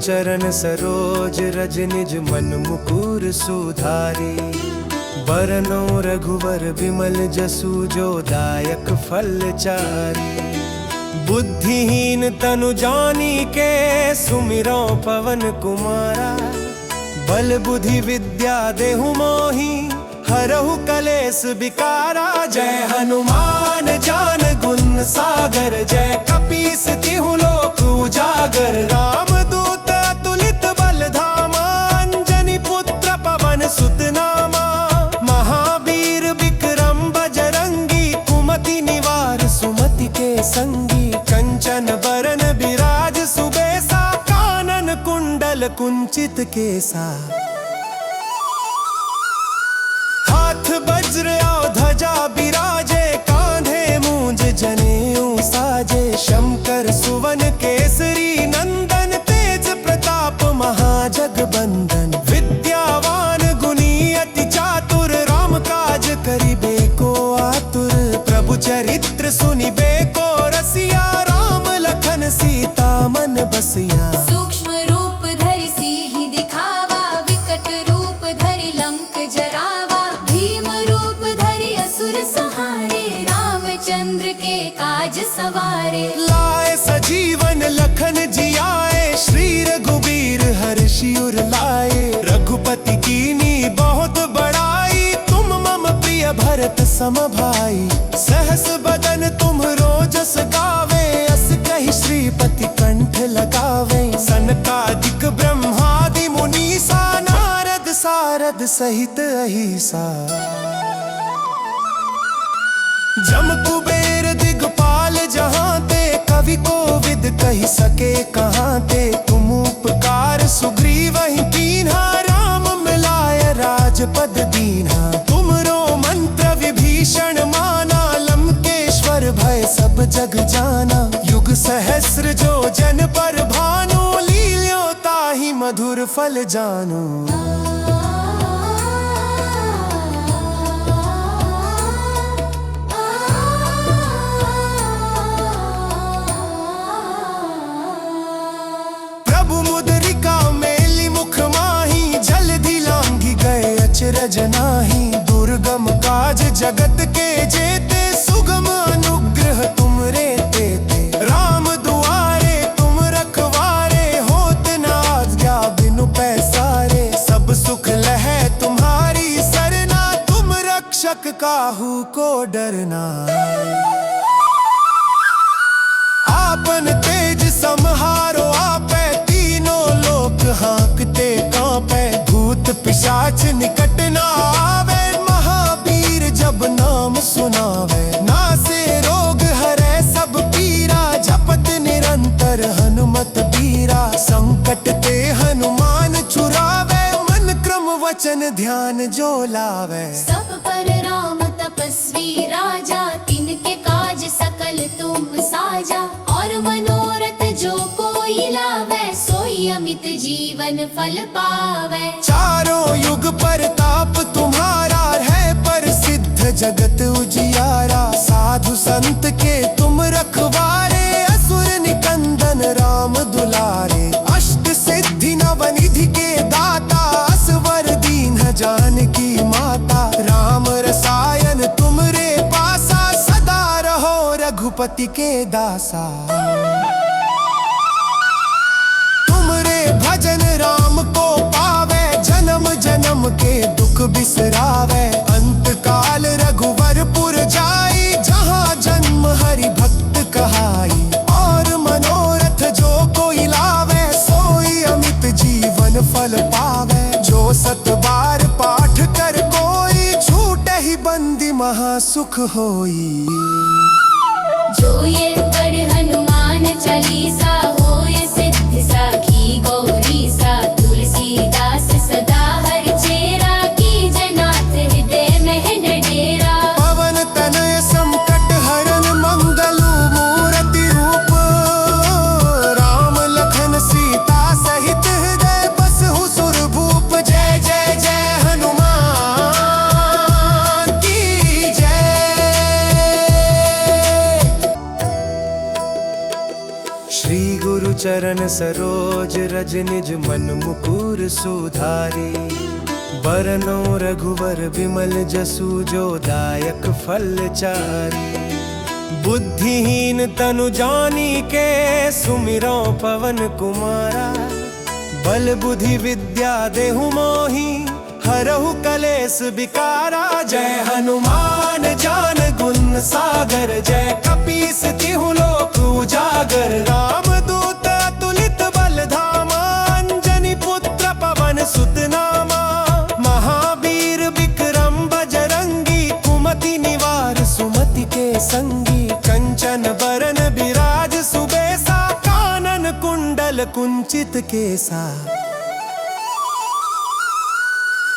चरण सरोज रज निज मन मुकुर सुधारी। बरनो रघुवर बिमल जसु जो दायक फल चारी। बुद्धिहीन तनु जानी के सुमिरो पवन कुमारा। बल बुद्धि विद्या देहु मोहि हरहु कलेस विकारा। जय हनुमान ज्ञान गुण सागर जय कपीस तिहु लोक उजागर। राम दूत अतुलित बल धामा अंजनी पुत्र पवन सुत नामा। महावीर विक्रम बजरंगी कुमति निवार सुमति के संगी। कंचन बरन बिराज सुबेसा कानन कुंडल कुंचित केसा। हाथ वज्र और ध्वजा बिराजे कांधे मूंज जनेऊ साजे। शंकर सुवन केसरी नंदन तेज प्रताप महाजगबंदन। विद्यावान गुणी अति चातुर राम काज करिबे को आतुर। प्रभु चरित्र सुनिबे को रसिया राम लखन सीता मन बसिया। सूक्ष्म रूप धरि सिंह दिखावा विकट रूप धरि लंक जरावा। भीम रूप धरि असुर संहारे रामचंद्र के काज सवारे। लाए सजीवन लखन जियाए श्री रघुबीर हर्षि उर लाए। रघुपति कीनी बहुत बड़ाई तुम मम प्रिय भरत सम भाई। सहस बदन तुम रोजस गावे अस कहि श्रीपति कंठ लगावे। सनकादिक ब्रह्मादि मुनीसा नारद सारद सहित अहिसा। जम कुबेर दिगपाल जहाँ ते कवि कोविद कहि सके कहाँ ते। तुम उपकार सुग्रीवहि कीन्हा राम मिलाय राजपद दीन्हा। तुमरो मंत्र विभीषण माना लंकेश्वर भय सब जग जाना। युग सहस्र जो जन पर भानु लील्यो ताहि मधुर फल जानु। अचरज नाही दुर्गम काज जगत के जेते। सुगम अनुग्रह तुमरे तेते। राम दुआरे तुम रखवारे होत न आज्ञा बिनु पैसारे। सब सुख लहै तुम्हारी सरना तुम रक्षक काहू को डरना। आपन तेज समहारो आपै तीनों लोक हाँकते कांपै। भूत पिशाच निकट न आवे महावीर जब नाम सुनावे। नासे रोग हरै सब पीरा जपत निरंतर हनुमत बीरा। संकट ते हनुमान छुड़ावे मन क्रम वचन ध्यान जो लावे। सब पर राम तपस्वी राजा तिनके काज सकल तुम साजा। और मनोरथ जो कोई लावे सोई अमित जीवन फल पावे। चारों युग परताप तुम्हारा है प्रसिद्ध जगत उजियारा। साधु संत के तुम रखवारे असुर निकंदन राम दुलारे। अष्ट सिद्धि नवनिधि के दाता असवर दीन जानकी माता। राम रसायन तुमरे पासा सदा रहो रघुपति के दासा। भजन राम को पावे जन्म जन्म के दुख बिसरावे। अंत काल रघुवर पुर जाई जहाँ जन्म हरि भक्त कहाई। और मनोरथ जो कोई लावे सोई अमित जीवन फल पावे। जो सत बार पाठ कर कोई छूटे ही बंदी महासुख होई। जो ये पढ़ हनुमान चालीसा होए सिद्धि साखी गौरी सा। तुलसीदास सदा हरि चेरा कीजय नाथ हृदय में डेरा। पवन तनय संकट हरन मंगलु मूर्ति रूप। राम लखन सीता सहित हृदय बसहु सुरभूप। जय जय जय हनुमान की जय। श्री गुरु चरण सरोज रज निज मन मुकुर सुधारी। बरनो रघुवर बिमल जसु जो दायक फल चारी। बुद्धिहीन तनु जानी के सुमिरो पवन कुमारा। बल बुद्धि विद्या देहु मोहि हरहु कलेस विकारा। जय हनुमान ज्ञान गुण सागर जय कपीस तिहु लोक उजागर। राम दूत अतुलित बल धामा अंजनी पुत्र पवन सुत नामा। महावीर विक्रम बजरंगी कुमति निवार सुमति के संगी। कंचन बरन विराज सुबेसा कानन कुंडल कुंचित केसा।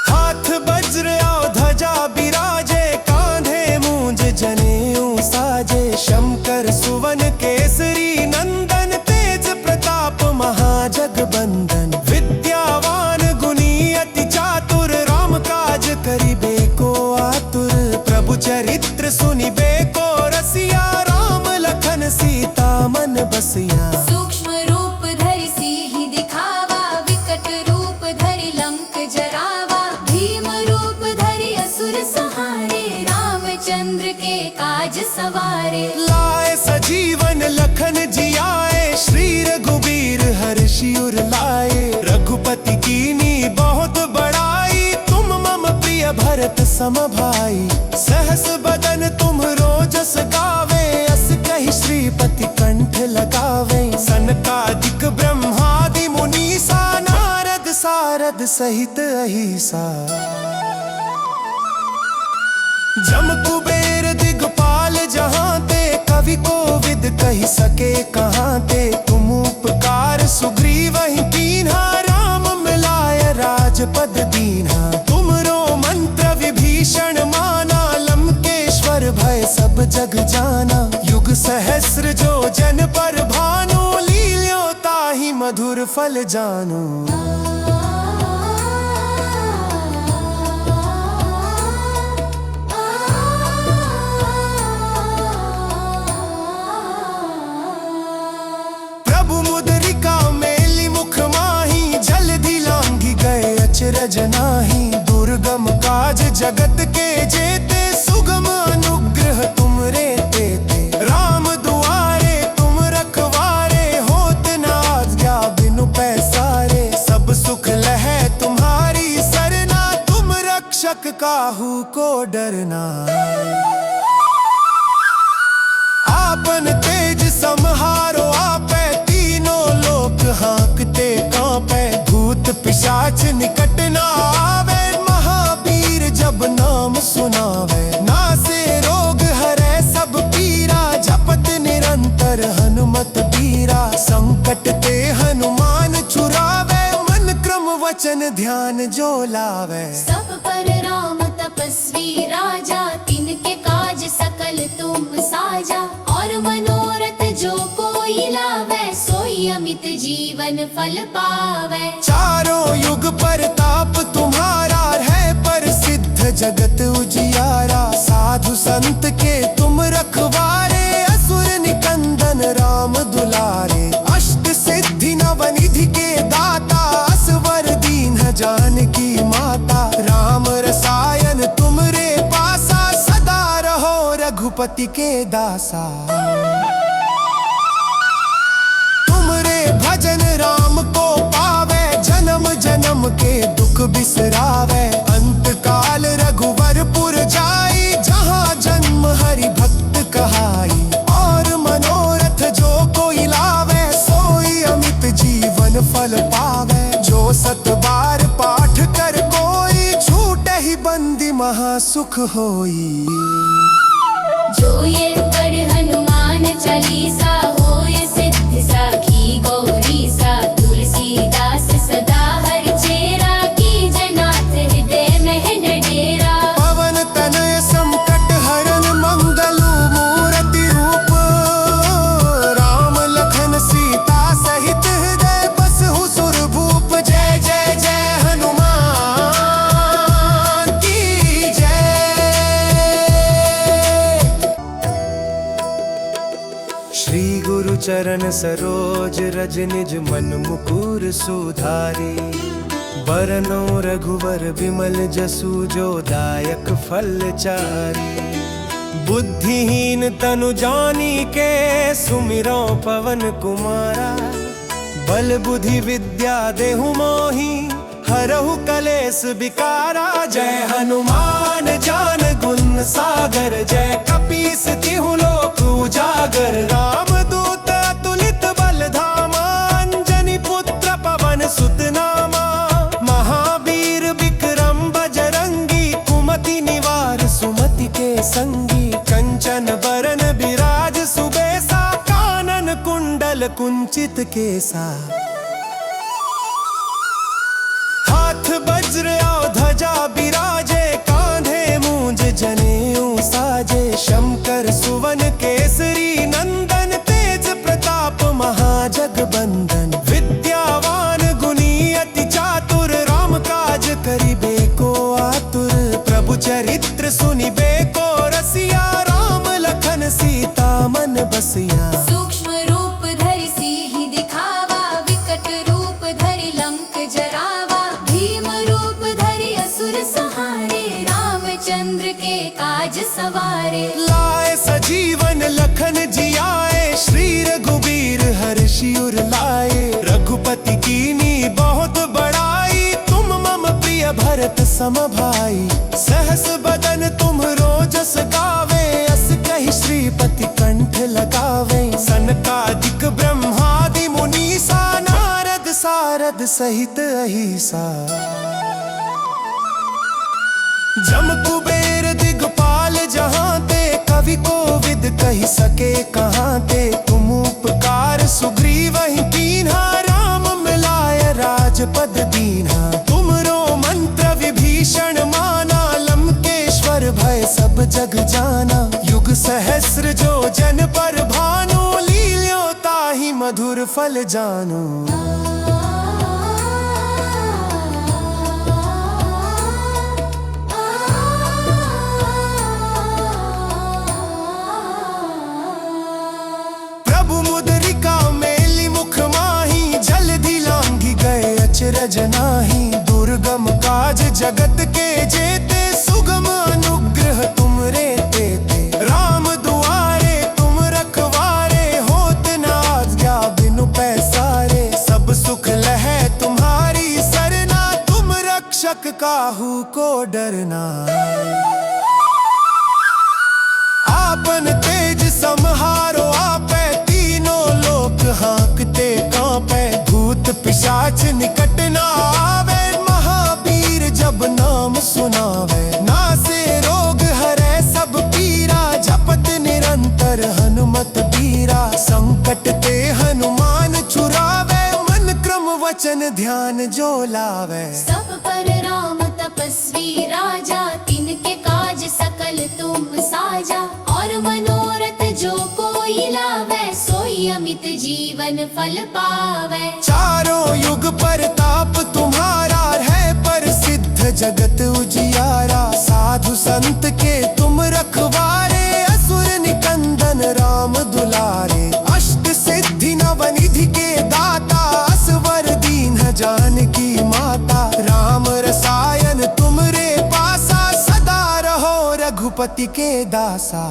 हाथ वज्र और ध्वजा बिराजे कांधे मूंज जनेऊ साजे। शंकर सुवन केसरी नंदन तेज प्रताप महाजगबंदन। विद्यावान गुणी अति चातुर राम काज करिबे को आतुर। प्रभु चरित्र सुनिबे को रसिया राम लखन सीता मन बसिया। सूक्ष्म रूप धरि सिहि दिखावा विकट रूप धरि लंक जरावा। भीम रूप धरि असुर सहारे रामचंद्र के काज सवारे। लाए सजीवन लखन जियाए श्री रघुबीर हर्षि उर लाए। रघुपति कीनी बहुत बड़ाई तुम मम प्रिय भरत सम भाई। सहस बदन तुम रोजस गावे अस कहि श्रीपति कंठ लगावे। सनकादिक ब्रह्मादि मुनीसा नारद सारद सहित अहिसा। जम कुबेर दिगपाल जहाँ ते कवि कोविद कहि सके कहाँ ते। तुम उपकार सुग्रीवहि कीन्हा राम मिलाय राजपद दीन्हा। तुमरो मंत्र विभीषण माना लंकेश्वर भय सब जग जाना। युग सहस्र जो जन पर भानु लील्यो ताहि मधुर फल जानु। अचरज नाही दुर्गम काज जगत के जेते। सुगम अनुग्रह तुम रे तेते। राम दुआरे तुम रखवारे होत न आज्ञा बिनु पैसारे। सब सुख लहै तुम्हारी सरना तुम रक्षक काहू को डरना। आपन तेज समहारो आपै तीनों लोक हाँकते कांपै। भूत पिशाच निकट न आवे महावीर जब नाम सुनावे। नासे रोग हरै सब पीरा जपत निरंतर हनुमत बीरा। संकट ते हनुमान छुड़ावे मन क्रम वचन ध्यान जो लावे। सब पर राम तपस्वी राजा तिनके काज सकल तुम साजा। और मनोरथ जो कोई लावे सोई अमित जीवन फल पावे। चारों युग परताप तुम्हारा है प्रसिद्ध जगत उजियारा। साधु संत के तुम रखवारे असुर निकंदन राम दुलारे। अष्ट सिद्धि नवनिधि के दाता असवर दीन जानकी माता। राम रसायन तुम रे पासा सदा रहो रघुपति के दासा। भजन राम को पावे जन्म जन्म के दुख बिसरावे। अंत काल रघुवरपुर जाई जहाँ जन्म हरि भक्त कहाई। और मनोरथ जो कोई लावे सोई अमित जीवन फल पावे। जो सत बार पाठ कर कोई छूटे ही बंदी महासुख होई। जो ये पढ़ हनुमान चालीसा होए सिद्धि साखी गौरी सा। तुलसीदास सदा हरि चेरा की जनाथ हृदय में डेरा। पवन तनय संकट हरन मंगल मूर्ति रूप। राम लखन सीता सहित हृदय बसहु सुरभूप। जय जय जय हनुमान की जय। श्री गुरु चरण सरोज रज निज मन मुकुर सुधारी। बरनो रघुवर बिमल जसु जो दायक फल चारी। बुद्धिहीन तनु जानी के सुमिरो पवन कुमारा। बल बुद्धि विद्या देहु मोहि हरहु कलेस विकारा। जय हनुमान ज्ञान गुण सागर जय कपीस तिहु लोक उजागर। राम दूत अतुलित बल धामा अंजनी पुत्र पवन सुत नामा। महावीर विक्रम बजरंगी कुमति निवार सुमति के संगी। कंचन बरन विराज सुबेसा कानन कुंडल कुंचित केसा। हाथ वज्र और ध्वजा बिराजे कांधे मूंज जनेऊ साजे। शंकर सुवन केसरी नंदन तेज प्रताप महाजगबंदन। विद्यावान गुणी अति चातुर राम काज करिबे को आतुर। प्रभु चरित्र सुनिबे को रसिया राम लखन सीता मन बसिया। सूक्ष्म रूप धरि सिहि दिखावा विकट रूप धरि लंक जरावा। भीम रूप धरि असुर सहारे रामचंद्र के काज सवारे। लाए सजीवन लखन जियाए श्री रघुबीर हर्षि उर लाए। रघुपति कीनी बहुत बड़ाई तुम मम प्रिय भरत सम भाई। सहस बदन तुम रोजस गावे अस कहि श्रीपति कंठ लगावे। सनकादिक ब्रह्मादि मुनीसा नारद सारद सहित अहिसा। जम कुबेर दिगपाल जहाँ ते कवि कोविद कहि सके कहाँ ते। तुम उपकार सुग्रीवहि कीन्हा राम मिलाय राजपद दीन्हा। तुमरो मंत्र विभीषण माना लंकेश्वर भय सब जग जाना। युग सहस्र जो जन पर भानु लील्यो ताहि मधुर फल जानु। अचरज नाही दुर्गम काज जगत के जेते। सुगम अनुग्रह तुम रे तेते। राम दुआरे तुम रखवारे होत न आज्ञा बिनु पैसारे। सब सुख लहै तुम्हारी सरना तुम रक्षक काहू को डरना। आपन तेज समहारो आपै तीनों लोक हाँकते कांपै। भूत पिशाच निकट न आवे महावीर जब नाम सुनावे। नासे रोग हरै सब पीरा जपत निरंतर हनुमत बीरा। संकट ते हनुमान छुरावे मन क्रम वचन ध्यान जो लावे। सब पर राम तपस्वी राजा तिनके काज सकल तुम साजा। और मनोरथ जो कोई लावे सोई अमित जीवन फल पावे। चारों युग परताप तुम्हारा है प्रसिद्ध जगत उजियारा। साधु संत के तुम रखवारे असुर निकंदन राम दुलारे। अष्ट सिद्धि नवनिधि के दाता असवर दीन जानकी माता। राम रसायन तुम रे पासा सदा रहो रघुपति के दासा।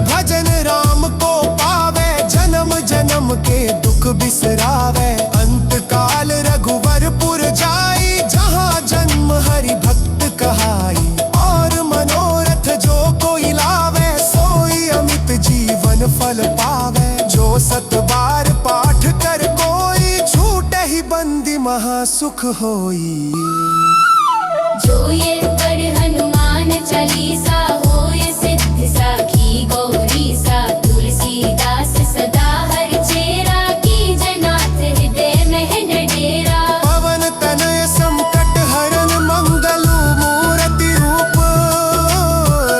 भजन राम को पावे जन्म जन्म के दुख बिसरावे। अंत काल रघुवरपुर जाई जहाँ जन्म हरि भक्त कहाई। और मनोरथ जो कोई लावे सोई अमित जीवन फल पावे। जो सत बार पाठ कर कोई छूटे ही बंदी महासुख होई। जो ये पढ़ हनुमान चालीसा होए सिद्ध साखी गौरी सा। तुलसीदास सदा हर चेरा की जनाथ हृदय में डेरा। पवन तनय संकट हरन मंगल मूर्ति रूप।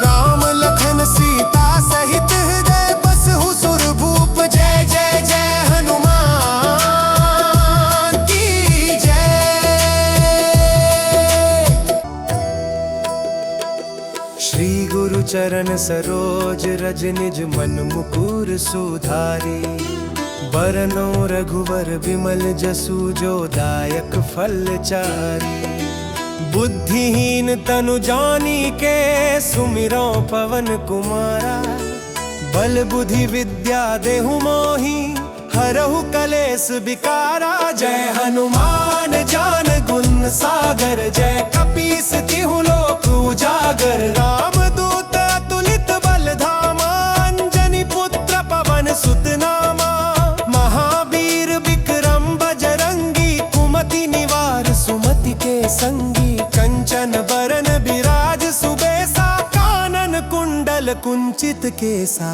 राम लखन सीता सहित हृदय बसहु सुरभूप। जय जय जय हनुमान की जय। श्री गुरु चरण सरोज रज निज मन मुकुर सुधारी। बरनो रघुवर विमल जसु जो दायक फल चारी। बुद्धिहीन तनु जानी के सुमिरो पवन कुमारा। बल बुद्धि विद्या देहु मोहि हरहु कलेस विकारा। जय हनुमान ज्ञान गुण सागर जय कपीस तिहु लोक उजागर। राम दूत अतुलित बल धामा अंजनी पुत्र पवन सुत नामा। महावीर विक्रम बजरंगी कुमति निवार सुमति के संगी। कंचन बरन विराज सुबेसा कानन कुंडल कुंचित केसा।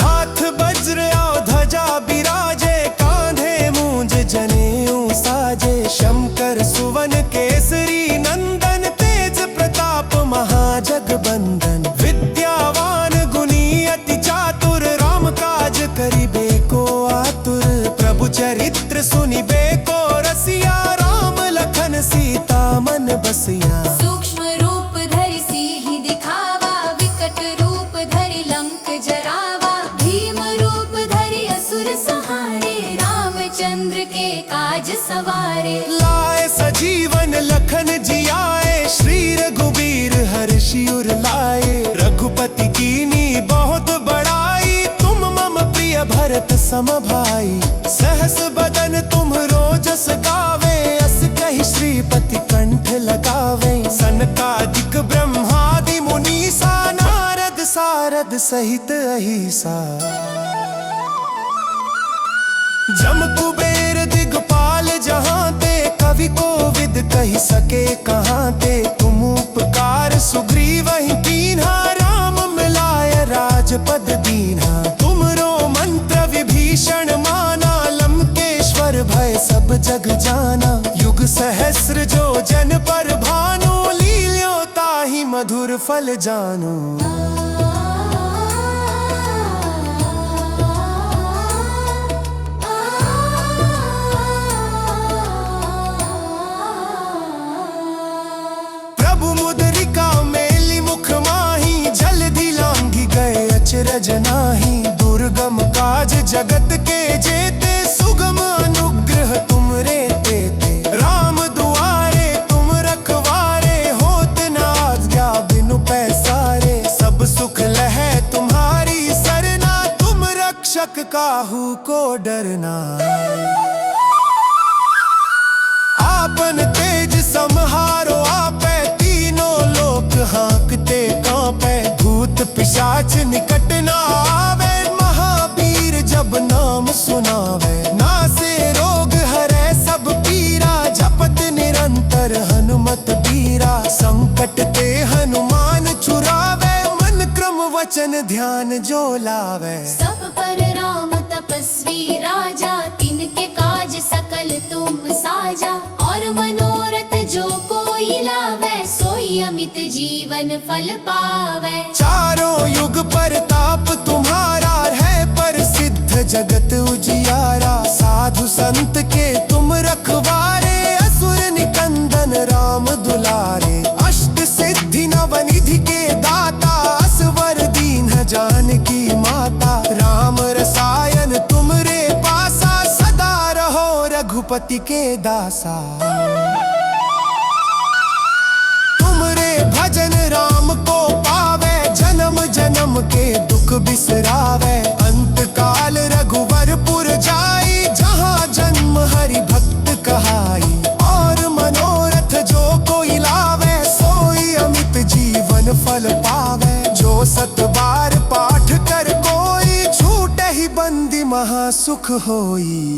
हाथ वज्र और ध्वजा बिराजे कांधे मूंज जनेऊ साजे। शंकर सुवन केसरी नंदन तेज प्रताप महाजगबंदन। विद्यावान गुणी अति चातुर राम काज करिबे को आतुर। प्रभु चरित्र सुनिबे को रसिया राम लखन सीता मन बसिया। सूक्ष्म रूप धरि सिहि दिखावा विकट रूप धरि लंक जरावा। भीम रूप धरि असुर सहारे रामचंद्र के काज सवारे। लाए सजीवन लखन जियाए श्री रघुबीर हर्षि उर लाए। रघुपति कीनी बहुत बड़ाई तुम मम प्रिय भरत सम भाई। सहस बदन तुम रोजस गावे अस कहि श्रीपति कंठ लगावे। सनकादिक ब्रह्मादि मुनीसा नारद सारद सहित अहिसा। जम कुबेर दिगपाल जहाँ ते कवि कोविद कहि सके कहाँ ते। तुम उपकार सुग्रीवहि कीन्हा राम मिलाय राजपद दीन्हा। तुमरो मंत्र विभीषण माना लंकेश्वर भय सब जग जाना। युग सहस्र जो जन पर भानु लील्यो ताहि मधुर फल जानु। अचरज नाही दुर्गम काज जगत के जेते। सुगम अनुग्रह तुम रे तेते। राम दुआरे तुम रखवारे होत न आज्ञा बिनु पैसारे। सब सुख लहै तुम्हारी सरना तुम रक्षक काहू को डरना। आपन तेज समहारो आपै तीनों लोक हाँकते कांपै। भूत पिशाच निकट न आवे महावीर जब नाम सुनावे। नासे रोग हरै सब पीरा जपत निरंतर हनुमत बीरा। संकट ते हनुमान छुड़ावे मन क्रम वचन ध्यान जो लावे। सब पर राम तपस्वी राजा तिनके काज सकल तुम साजा। और मनोरथ जो कोई लावे सोई अमित जीवन फल पावे। चारों युग परताप तुम्हारा है प्रसिद्ध जगत उजियारा। साधु संत के तुम रखवारे असुर निकंदन राम दुलारे। अष्ट सिद्धि नवनिधि के दाता असवर दीन जानकी माता। राम रसायन तुम रे पासा सदा रहो रघुपति के दासा। भजन राम को पावे जन्म जन्म के दुख बिसरावे। अंत काल रघुवरपुर जाई जहाँ जन्म हरि भक्त कहाई। और मनोरथ जो कोई लावे सोई अमित जीवन फल पावे। जो सत बार पाठ कर कोई छूटे ही बंदी महासुख होई।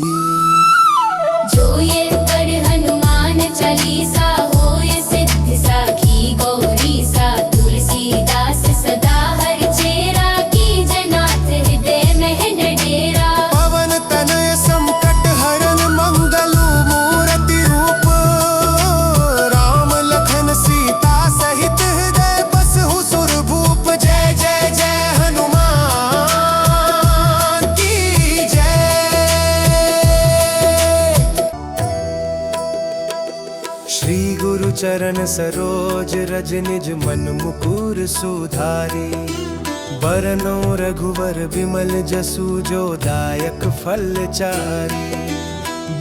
जो ये पढ़ हनुमान चालीसा होए सिद्धि साखी गौरी सा। तुलसीदास सदा हर चेरा की जनाथ हृदय में डेरा। पवन तनय संकट हरन मंगल मूर्ति रूप। राम लखन सीता सहित हृदय बसहु सुरभूप। जय जय जय हनुमान की जय। श्री चरण सरोज रज निज मन मुकुर सुधारी। बरनो रघुवर विमल जसु जो दायक फल चारी।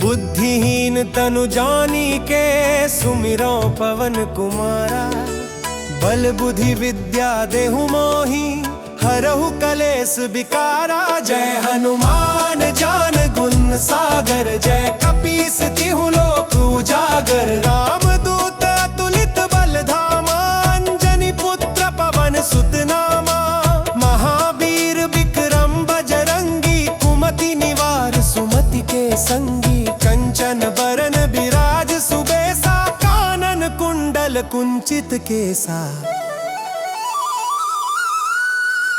बुद्धिहीन तनु जानी के सुमिरो पवन कुमारा। बल बुद्धि विद्या देहु मोहि हरहु कलेस विकारा। जय हनुमान ज्ञान गुण सागर जय कपीस तिहु लोक उजागर। राम दूत अतुलित बल धामा अंजनी पुत्र पवन सुत नामा। महावीर विक्रम बजरंगी कुमति निवार सुमति के संगी। कंचन बरन विराज सुबेसा कानन कुंडल कुंचित केसा।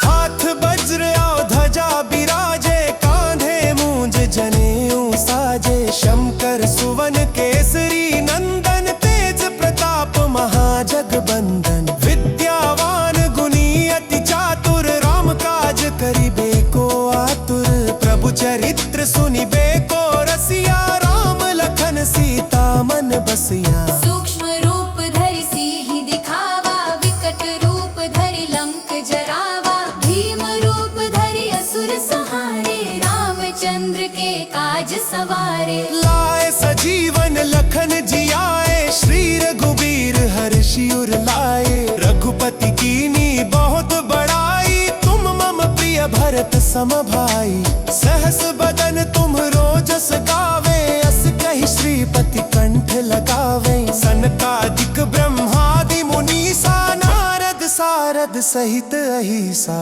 हाथ वज्र और ध्वजा बिराजे कांधे मूंज जनेऊ साजे। शंकर सुवन केसरी नंदन तेज प्रताप महाजगबंदन। विद्यावान गुणी अति चातुर राम काज करिबे को आतुर। प्रभु चरित्र सुनिबे को रसिया राम लखन सीता मन बसिया। सूक्ष्म रूप धरि सिहि दिखावा विकट रूप धरि लंक जरावा। भीम रूप धरि असुर सहारे रामचंद्र के काज सवारे। लाए सजीवन लखन जियाए श्री रघुबीर हर्षि उर लाए। रघुपति कीनी बहुत बड़ाई तुम मम प्रिय भरत सम भाई। सहस बदन तुम रोजस गावे अस कहि श्रीपति कंठ लगावे। सनकादिक ब्रह्मादि मुनीसा नारद सारद सहित अहिसा।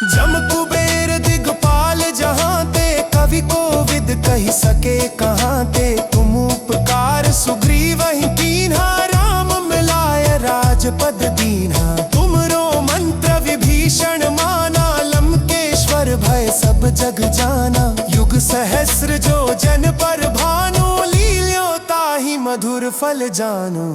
जम कुबेर दिगपाल जहाँ ते कवि कोविद कहि सके कहाँ ते। तुम उपकार सुग्रीवहि कीन्हा राम मिलाय राजपद दीन्हा। तुमरो मंत्र विभीषण माना लंकेश्वर भय सब जग जाना। युग सहस्र जो जन पर भानु लील्यो ताहि मधुर फल जानु।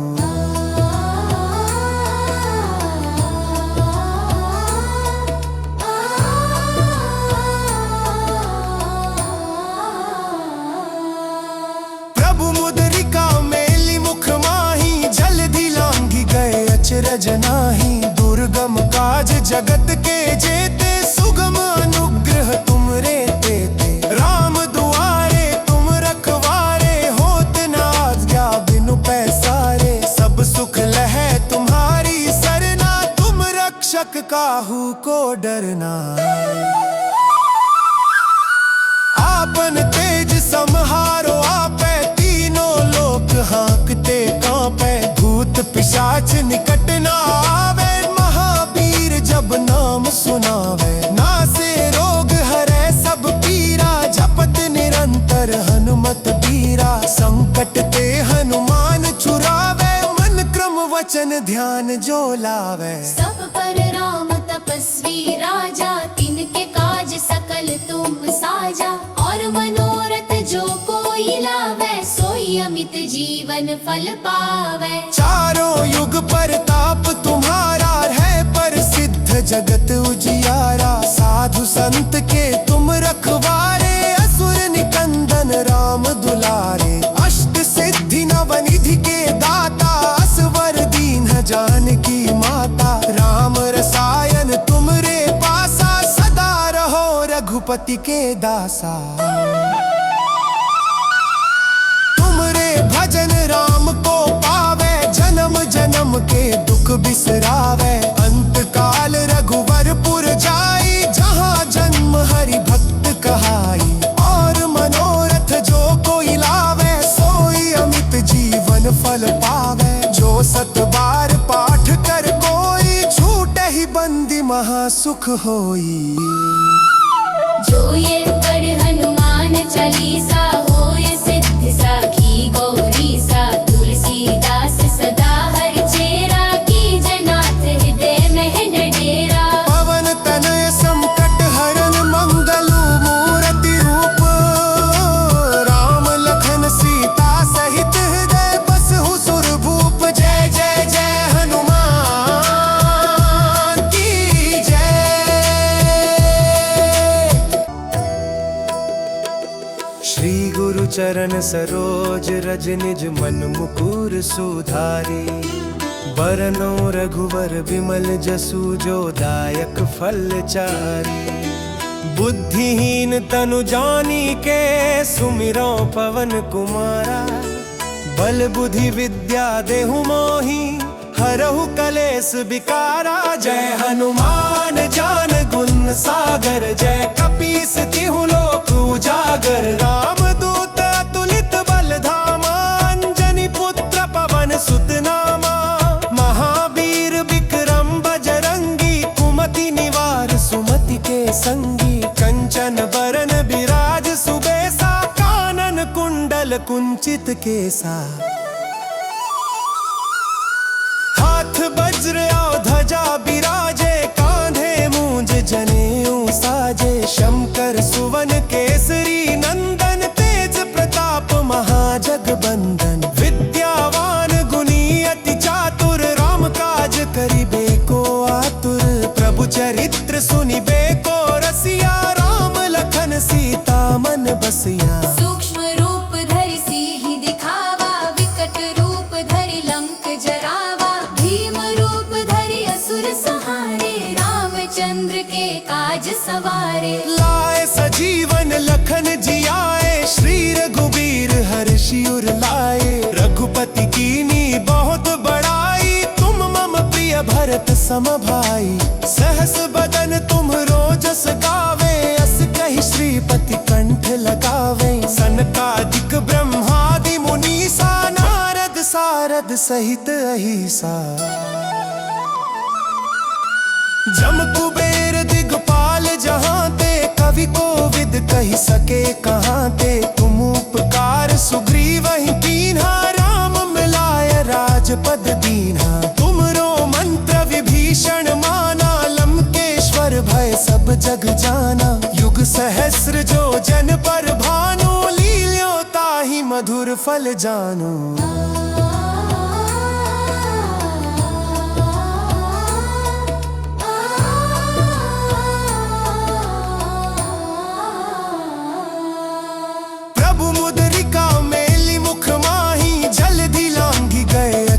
अचरज नाही दुर्गम काज जगत के जेते। सुगम अनुग्रह तुम रे तेते। राम दुआरे तुम रखवारे होत न आज्ञा बिनु पैसारे। सब सुख लहै तुम्हारी सरना तुम रक्षक काहू को डरना। आपन तेज समहारो आपै तीनों लोक हाँकते कांपै। भूत पिशाच निकट न आवे महावीर जब नाम सुनावे। नासे रोग हरै सब पीरा जपत निरंतर हनुमत बीरा। संकट ते हनुमान छुड़ावे मन क्रम वचन ध्यान जो लावे। सब पर राम तपस्वी राजा तिनके काज सकल तुम साजा। और मनोरथ जो कोई लावे सोई अमित जीवन फल पावे। चारों युग परताप तुम्हारा है प्रसिद्ध जगत उजियारा। साधु संत के तुम रखवारे असुर निकंदन राम दुलारे। अष्ट सिद्धि नवनिधि के दाता असवर दीन जानकी माता। राम रसायन तुम रे पासा सदा रहो रघुपति के दासा। भजन राम को पावे जन्म जन्म के दुख बिसरावे। अंत काल रघुवरपुर जाई जहाँ जन्म हरि भक्त कहाई। और मनोरथ जो कोई लावे सोई अमित जीवन फल पावे। जो सत बार पाठ कर कोई छूटे ही बंदी महासुख होई। जो ये पढ़ हनुमान चालीसा होए सिद्धि साखी गौरी सा। तुलसीदास सदा हरि चेरा की जनाथ हृदय में डेरा। पवन तनय संकट हरन मंगल मूर्ति रूप। राम लखन सीता सहित हृदय बसहु सुरभूप। जय जय जय हनुमान की जय। चरण सरोज रज निज मन मुकुर सुधारी। बरनो रघुवर बिमल जसु जो दायक फल चारी। बुद्धिहीन तनु जानी के सुमिरो पवन कुमारा। बल बुद्धि विद्या देहु मोहि हरहु कलेस विकारा। जय हनुमान ज्ञान गुण सागर जय कपीस तिहु लोक उजागर। राम दूत अतुलित बल धामा अंजनी पुत्र पवन सुत नामा। महावीर विक्रम बजरंगी कुमति निवार सुमति के संगी। कंचन बरन बिराज सुबेसा कानन कुंडल कुंचित केसा। हाथ वज्र और ध्वजा बिराजे कांधे मूंज जनेऊ साजे। शंकर सुवन केसरी नंदन तेज प्रताप महाजगबंदन। विद्यावान गुणी अति चातुर राम काज करिबे को आतुर। प्रभु चरित्र सुनिबे को रसिया राम लखन सीता मन बसिया। सूक्ष्म रूप धरि सिहि दिखावा विकट रूप धरि लंक जरावा। भीम रूप धरि असुर सहारे रामचंद्र के काज सवारे। लाए सजीवन लखन जियाए श्री रघुबीर हर्षि उर लाए। रघुपति कीनी बहुत बड़ाई तुम मम प्रिय भरत सम भाई। सहस बदन तुम रोजस गावे अस कहि श्रीपति कंठ लगावे। सनकादिक ब्रह्मादि मुनीसा नारद सारद सहित अहिसा। जम कुबेर दिगपाल जहाँ ते कवि कोविद कहि सके कहाँ ते। तुम उपकार सुग्रीवहि कीन्हा राम मिलाय राजपद दीन्हा। तुमरो मंत्र विभीषण माना लंकेश्वर भय सब जग जाना। युग सहस्र जो जन पर भानु लील्यो ताहि मधुर फल जानु।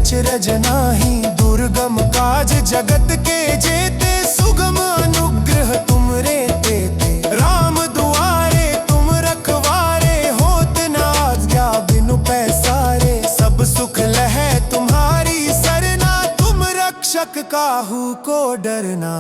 अचरज नाही दुर्गम काज जगत के जेते। सुगम अनुग्रह तुम रे तेते। राम दुआरे तुम रखवारे होत न आज्ञा बिनु पैसारे। सब सुख लहै तुम्हारी सरना तुम रक्षक काहू को डरना।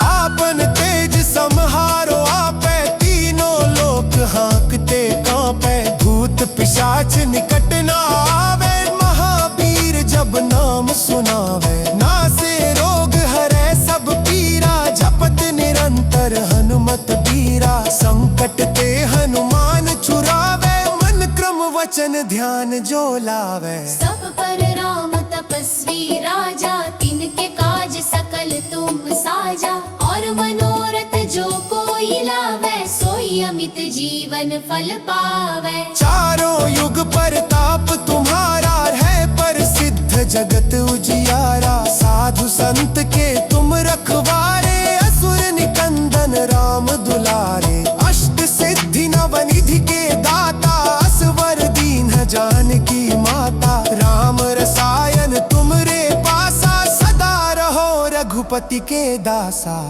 आपन तेज समहारो आपै तीनों लोक हाँकते कांपै। भूत पिशाच निकट न आवे महावीर जब नाम सुनावे। नासे रोग हरै सब पीरा जपत निरंतर हनुमत बीरा। संकट ते हनुमान छुड़ावे मन क्रम वचन ध्यान जो लावे। सब पर राम तपस्वी राजा तिनके काज सकल तुम साजा। और मनोरथ जो कोई लावे सोई अमित जीवन फल पावे। चारों युग परताप तुम्हारा है प्रसिद्ध जगत उजियारा। साधु संत के तुम रखवारे असुर निकंदन राम दुलारे। अष्ट सिद्धि नवनिधि के दाता असवर दीन जानकी माता। राम रसायन तुम रे पासा सदा रहो रघुपति के दासा।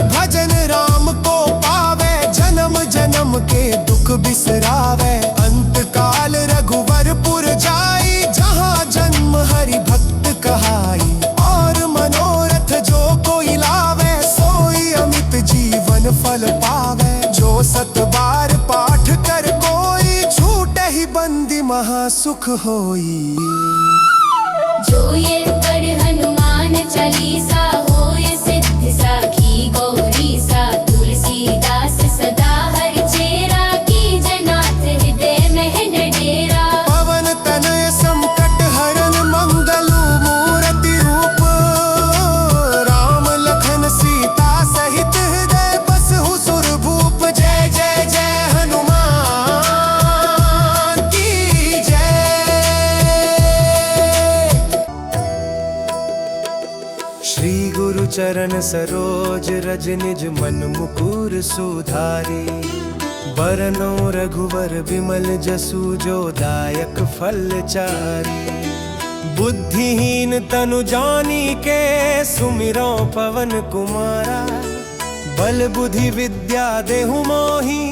भजन राम को पावे जन्म जन्म के दुख बिसरावे। अंत काल रघुवरपुर जाई जहाँ जन्म हरि भक्त कहाई। और मनोरथ जो कोई लावे सोई अमित जीवन फल पावे। जो सत बार पाठ कर कोई छूटे ही बंदी महासुख होई। जो ये पढ़ हनुमान चालीसा होए सिद्धि साखी गौरी सा। तुलसीदास सदा हरि चेरा कीजय नाथ हृदय में डेरा। पवन तनय संकट हरन मंगल मूर्ति रूप। राम लखन सीता सहित हृदय बसहु सुर भूप। जय जय जय हनुमान की जय। श्री गुरु चरण सरोज रज निज मन मुकुर सुधारी। बरनो रघुवर बिमल जसु जो दायक फल चारी। बुद्धिहीन तनु जानी के सुमिरो पवन कुमारा। बल बुद्धि विद्या देहु मोहि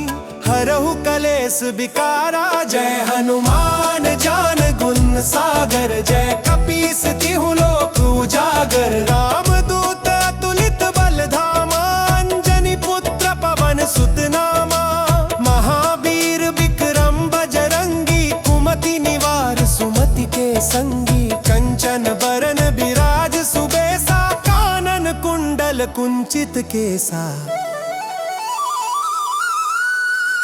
हरहु कलेस विकारा। जय हनुमान ज्ञान गुण सागर जय कपीस तिहु लोक उजागर। राम दूत अतुलित बल धामा अंजनी पुत्र पवन सुत नामा। महावीर विक्रम बजरंगी कुमति निवार सुमति के संगी। कंचन बरन बिराज सुबेसा कानन कुंडल कुंचित केसा।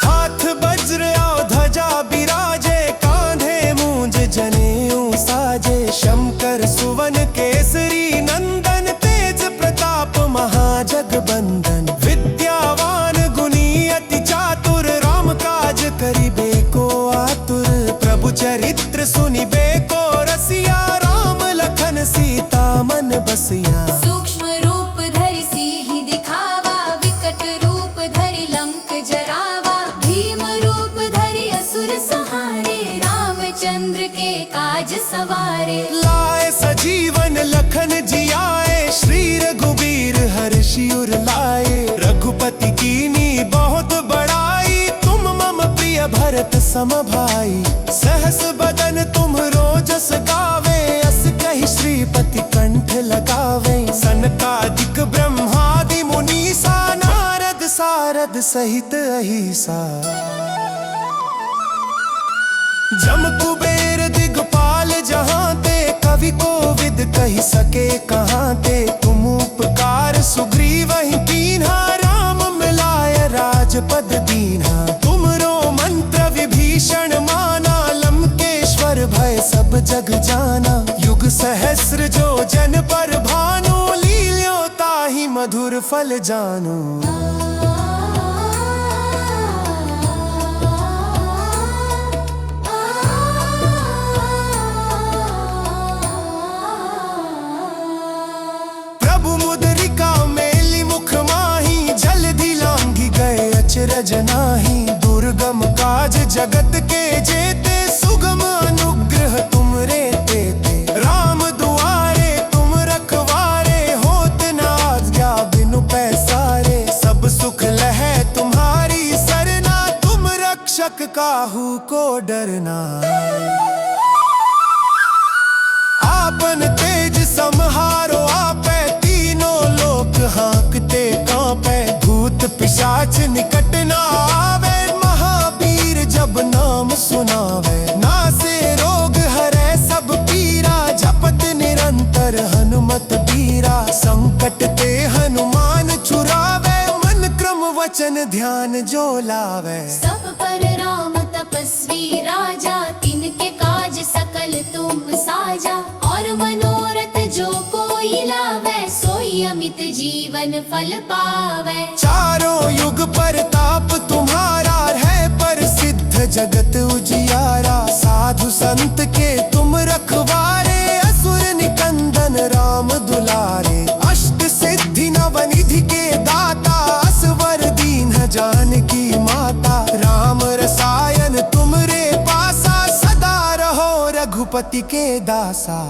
हाथ वज्र और ध्वजा बिराजे कांधे मूंज जनेऊ साजे। शंकर सुवन केसरी नंदन तेज प्रताप महाजगबंदन। विद्यावान गुणी अति चातुर राम काज करिबे को आतुर। प्रभु चरित्र सुनिबे को रसिया राम लखन सीता मन बसिया। सूक्ष्म रूप धरि सिहि दिखावा विकट रूप धरि लंक जरावा। भीम रूप धरि असुर सहारे रामचंद्र के काज सवारे। लाए सजीवन लखन जियाए श्री रघुबीर हर्षि उर लाए। रघुपति कीनी बहुत बड़ाई तुम मम प्रिय भरत सम भाई। सहस बदन तुम रोजस गावे अस कहि श्रीपति कंठ लगावे। सनकादिक ब्रह्मादि मुनीसा नारद सारद सहित अहिसा। जम कुबेर दिगपाल जहाँ ते कवि कोविद कहि सके कहाँ ते। तुम उपकार सुग्रीवहि कीन्हा राम मिलाय राजपद दीन्हा। तुमरो मंत्र विभीषण माना लंकेश्वर भय सब जग जाना। युग सहस्र जो जन पर भानु लील्यो ताहि मधुर फल जानु। अचरज नाही दुर्गम काज जगत के जेते। सुगम अनुग्रह तुम रे तेते। राम दुआरे तुम रखवारे होत न आज्ञा बिनु पैसारे। सब सुख लहै तुम्हारी सरना तुम रक्षक काहू को डरना। आपन तेज समहारो आपै तीनों लोक हाँकते कांपै। भूत पिशाच निकट न आवे महावीर जब नाम सुनावे। नासे रोग हरै सब पीरा जपत निरंतर हनुमत बीरा। संकट ते हनुमान छुड़ावे मन क्रम वचन ध्यान जो लावे। सब पर राम तपस्वी राजा तिनके काज सकल तुम साजा। और मनोरथ जो कोई लावे सोई अमित जीवन फल पावे। चारों युग परताप तुम्हारा है प्रसिद्ध जगत उजियारा। साधु संत के तुम रखवारे असुर निकंदन राम दुलारे। अष्ट सिद्धि नवनिधि के दाता असवर दीन जानकी माता। राम रसायन तुम रे पासा सदा रहो रघुपति के दासा।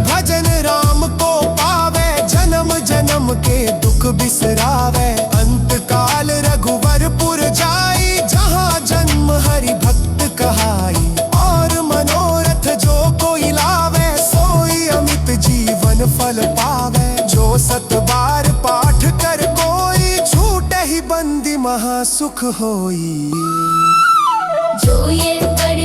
भजन राम को पावे जन्म जन्म के दुख बिसरावे। अंत काल रघुवरपुर जाई जहाँ जन्म हरि भक्त कहाई। और मनोरथ जो कोई लावे सोई अमित जीवन फल पावे। जो सत बार पाठ कर कोई छूटे ही बंदी महासुख होई। जो ये पढ़